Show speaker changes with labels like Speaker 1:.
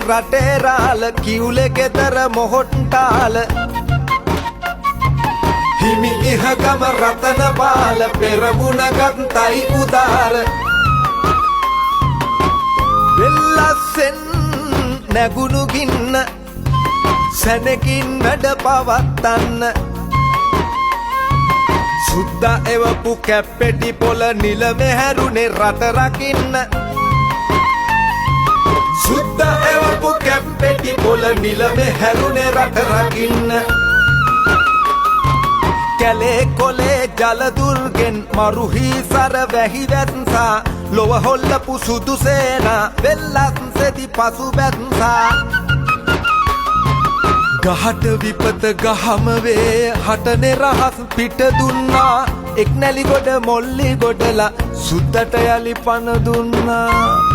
Speaker 1: රටේ රාල කිවුලේ ගෙදර මොහොට්ටාල හිමි ඉහගම රතන බාල පෙරමුණ ගත්තයි උදාර වෙල්ලස්සෙන් නැගුණු ගින්න සැනකින් වැඩ පවත්තන්න සුද්දා එවපු කැප්පෙටි පොළ නිලමේ හැරුණේ රට රකින්න සුද්දා එවපු කැප්පෙටි පොළ නිලමේ හැරුණේ රට රකින්න කැලේ කොලේ ජල දුර්ගෙන් මරුහි සර වැහි වැන්සා ලොව හොල්ලපු සුදු සේනා වෙල්ලස්සෙදි පසු බැන්සා ගහට විපත ගහම වේ හටනේ රහස් පිට දුන්නා එක් නැලි ගොඩ මොල්ලි ගොඩලා සුද්දට යලි පන දුන්නා